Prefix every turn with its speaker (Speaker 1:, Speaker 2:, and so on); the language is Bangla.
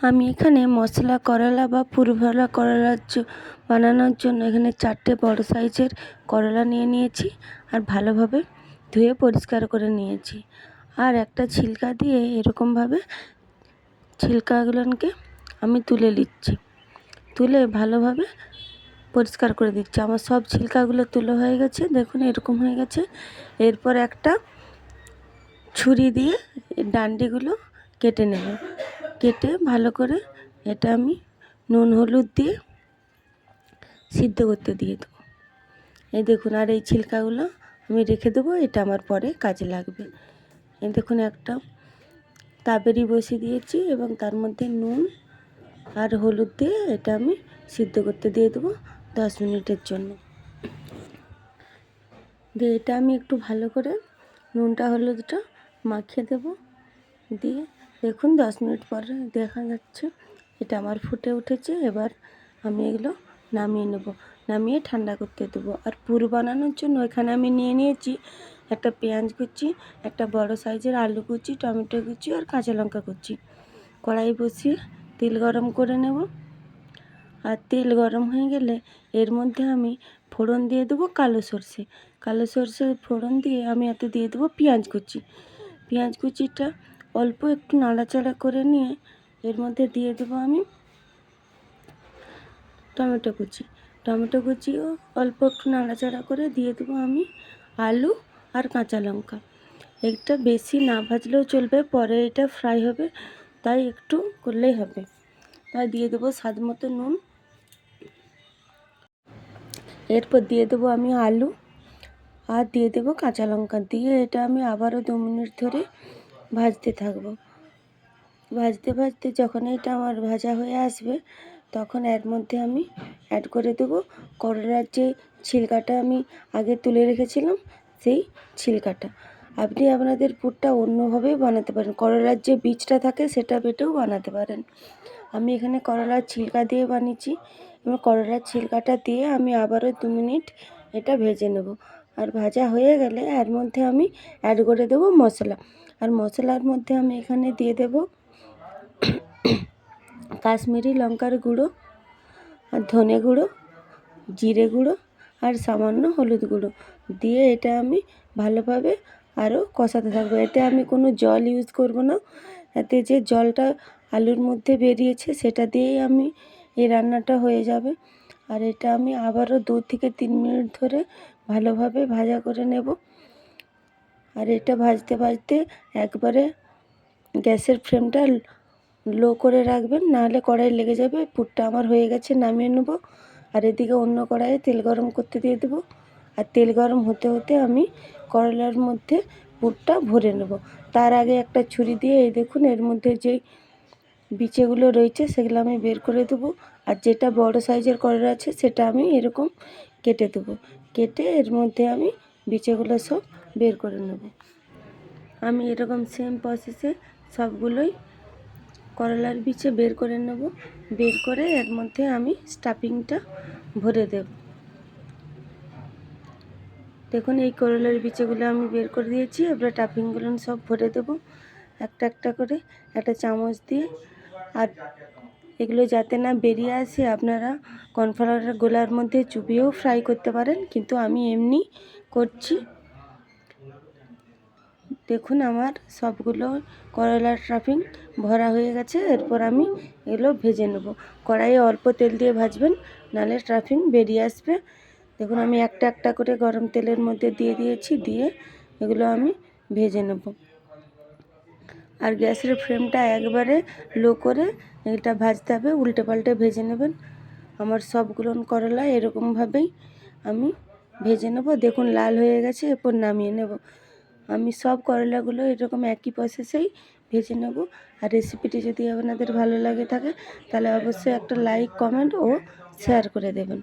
Speaker 1: আমি এখানে মশলা করলা বা পুরভরা করলা বানানোর জন্য এখানে 4টে বড় সাইজের করলা নিয়ে নিয়েছি আর ভালোভাবে ধুয়ে পরিষ্কার করে নিয়েছি। আর একটা ছিলকা দিয়ে এরকমভাবে ছিলকাগুলোকে আমি তুলে নিচ্ছি, তুলে ভালোভাবে পরিষ্কার করে দিচ্ছি। আমার সব ছিলকাগুলো তুলে হয়ে গেছে, দেখুন এরকম হয়ে গেছে। এরপর একটা ছুরি দিয়ে ডান্ডিগুলো কেটে নেব, কেটে ভালো করে এটা আমি নুন হলুদ দিয়ে সিদ্ধ করতে দিয়ে দেবো। এই দেখুন, আর এই ছিলকাগুলো আমি রেখে দেবো, এটা আমার পরে কাজে লাগবে। এই দেখুন, একটা তাবেরি বসিয়ে দিয়েছি এবং তার মধ্যে নুন আর হলুদ দিয়ে এটা আমি সিদ্ধ করতে দিয়ে দেবো 10 মিনিটের জন্য। দিয়ে এটা আমি একটু ভালো করে নুনটা হলুদটা মাখিয়ে দেবো। দিয়ে দেখুন 10 মিনিট পরে দেখা যাচ্ছে এটা আমার ফুটে উঠেছে। এবার আমি এগুলো নামিয়ে নেব, নামিয়ে ঠান্ডা করতে দেবো। আর পুর বানানোর জন্য এখানে আমি নিয়ে নিয়েছি একটা পেঁয়াজ কুচি, একটা বড় সাইজের আলু কুচি, টমেটো কুচি আর কাঁচা লঙ্কা কুচি। কড়াই বসিয়ে তেল গরম করে নেব। আর তেল গরম হয়ে গেলে এর মধ্যে আমি ফোড়ন দিয়ে দেবো কালো সর্ষে। কালো সর্ষে ফোড়ন দিয়ে আমি এতে দিয়ে দেবো পেঁয়াজ কুচি। পেঁয়াজ কুচিটা অল্প একটু নাড়াচাড়া করে নিয়ে এর মধ্যে দিয়ে দেবো আমি টমেটো কুচি। টমেটো কুচিও অল্প একটু নাড়াচাড়া করে দিয়ে দেবো আমি আলু আর কাঁচা লঙ্কা। এটা বেশি না ভাজলেও চলবে, পরে এটা ফ্রাই হবে, তাই একটু করলেই হবে। তাই দিয়ে দেবো স্বাদ মতো নুন। এরপর দিয়ে দেবো আমি আলু আর দিয়ে দেবো কাঁচা লঙ্কা। দিয়ে এটা আমি আবারও 2 মিনিট ধরে ভাজতে থাকবো। ভাজতে ভাজতে যখন এটা আমার ভাজা হয়ে আসবে তখন এর মধ্যে আমি অ্যাড করে দেবো করলার যে ছিলকাটা আমি আগে তুলে রেখেছিলাম, সেই ছিলকাটা। আপনি আপনাদের পুরটা অন্যভাবেও বানাতে পারেন, করলার যে বীজটা থাকে সেটা বেটেও বানাতে পারেন। আমি এখানে করলার ছিলকা দিয়ে বানিয়েছি এবং করলার ছিলকাটা দিয়ে আমি আবারও 2 মিনিট এটা ভেজে নেব। আর ভাজা হয়ে গেলে এর মধ্যে আমি অ্যাড করে দেবো মশলা। আর মশলার মধ্যে আমি এখানে দিয়ে দেবো কাশ্মীরি লঙ্কার গুঁড়ো আর ধনে গুঁড়ো, জিরে গুঁড়ো আর সামান্য হলুদ গুঁড়ো দিয়ে এটা আমি ভালোভাবে আরও কষাতে থাকবো। এতে আমি কোনো জল ইউজ করব না, এতে যে জলটা আলুর মধ্যে বেরিয়েছে সেটা দিয়েই আমি এই রান্নাটা হয়ে যাবে। আর এটা আমি আবারও 2 থেকে 3 মিনিট ধরে ভালোভাবে ভাজা করে নেব। আর এটা ভাজতে ভাজতে একবারে গ্যাসের ফ্লেমটা লো করে রাখবেন, নাহলে কড়াই লেগে যাবে। পুরটা আমার হয়ে গেছে, নামিয়ে নেব। আর এদিকে অন্য কড়াইয়ে তেল গরম করতে দিয়ে দেবো। আর তেল গরম হতে হতে আমি করলার মধ্যে পুরটা ভরে নেব। তার আগে একটা ছুরি দিয়ে এই দেখুন এর মধ্যে যেই বিচেগুলো রয়েছে সেগুলো আমি বের করে দেবো। আর যেটা বড় সাইজের করলা আছে সেটা আমি এরকম কেটে দেবো, কেটে এর মধ্যে আমি বিচেগুলো সব বের করে নেব। আমি এরকম সেম প্রসেসে সবগুলোই করলার বিচে বের করে নেব। বের করে এর মধ্যে আমি স্টাফিংটা ভরে দেব। দেখুন এই করলার বিচেগুলো আমি বের করে দিয়েছি, এবার স্টাফিংগুলো সব ভরে দেব একটা একটা করে একটা চামচ দিয়ে। আর এগুলো যাতে না বেরিয়ে আসে আপনারা কর্নফ্লাওয়ারের গোলার মধ্যে চুবিয়েও ফ্রাই করতে পারেন, কিন্তু আমি এমনি করছি। দেখুন আমার সবগুলো করলার স্টাফিং ভরা হয়ে গেছে। এরপর আমি এগুলো ভেজে নেব। কড়াইয়ে অল্প তেল দিয়ে ভাজবেন, নাহলে স্টাফিং বেরিয়ে আসবে। দেখুন আমি একটা একটা করে গরম তেলের মধ্যে দিয়ে দিয়েছি, দিয়ে এগুলো আমি ভেজে নেব। আর গ্যাসের ফ্লেমটা একবারে লো করে এটা ভাজতে হবে, উল্টে পাল্টে ভেজে নেবেন। আমার সবগুলো করলা এরকমভাবেই আমি ভেজে নেব। দেখুন লাল হয়ে গেছে, এরপর নামিয়ে নেব। আমি সব করলাগুলো এরকম একই প্রসেসেই ভেজে নেব। আর রেসিপিটি যদি আপনাদের ভালো লাগে থাকে তাহলে অবশ্যই একটা লাইক, কমেন্ট ও শেয়ার করে দেবেন।